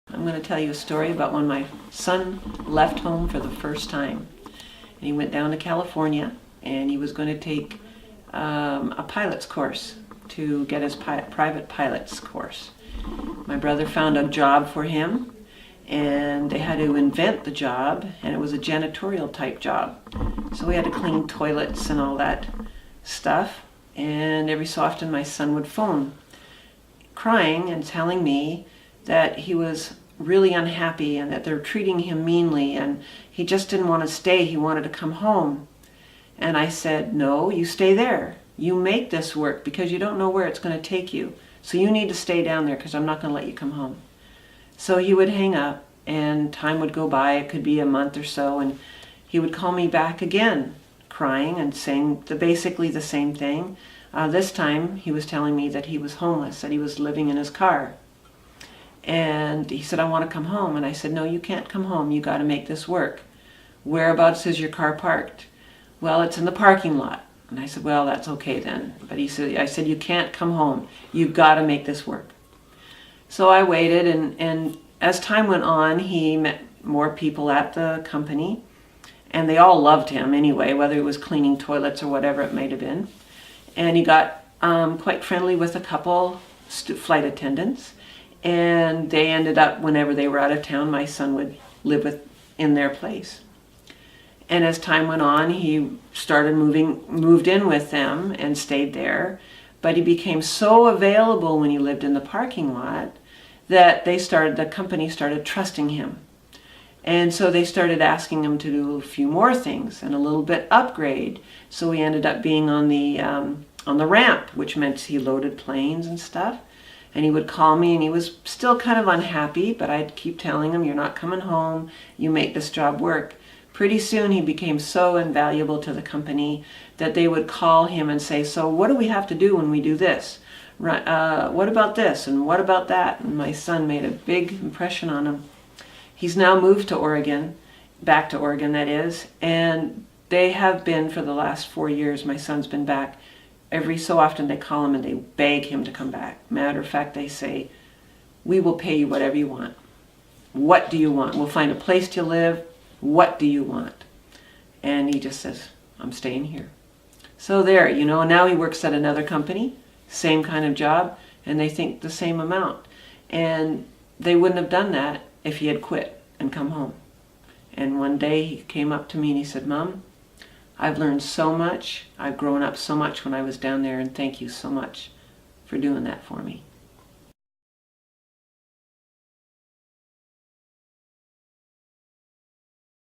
I'm going to tell you a story about when my son left home for the first time. And he went down to California and he was going to take a pilot's course to get his private pilot's course. My brother found a job for him and they had to invent the job, and it was a janitorial type job. So we had to clean toilets and all that stuff, and every so often my son would phone crying and telling me that he was really unhappy and that they're treating him meanly and he just didn't want to stay, he wanted to come home. And I said, no, you stay there. You make this work because you don't know where it's going to take you. So you need to stay down there because I'm not going to let you come home. So he would hang up and time would go by, it could be a month or so, and he would call me back again, crying and saying basically the same thing. This time he was telling me that he was homeless, that he was living in his car. And he said, I want to come home. And I said, no, you can't come home. You got to make this work. Whereabouts is your car parked? Well, it's in the parking lot. And I said, well, that's okay then. But I said, you can't come home. You've got to make this work. So I waited, and as time went on, he met more people at the company, and they all loved him anyway, whether it was cleaning toilets or whatever it might have been. And he got quite friendly with a couple flight attendants, and they ended up, whenever they were out of town, my son would live in their place. And as time went on, he moved in with them and stayed there. But he became so available when he lived in the parking lot that the company started trusting him. And so they started asking him to do a few more things and a little bit upgrade. So he ended up being on the ramp, which meant he loaded planes and stuff. And he would call me, and he was still kind of unhappy, but I'd keep telling him, you're not coming home, you make this job work. Pretty soon he became so invaluable to the company that they would call him and say, so what do we have to do when we do this? What about this and what about that? And my son made a big impression on him. He's now moved to Oregon, back to Oregon that is, and they have been for the last 4 years. My son's been back. Every so often they call him and they beg him to come back. Matter of fact, they say, we will pay you whatever you want. What do you want? We'll find a place to live. What do you want? And he just says, I'm staying here. So there, now he works at another company, same kind of job, and they think the same amount. And they wouldn't have done that if he had quit and come home. And one day he came up to me and he said, Mom, I've learned so much. I've grown up so much when I was down there, and thank you so much for doing that for me.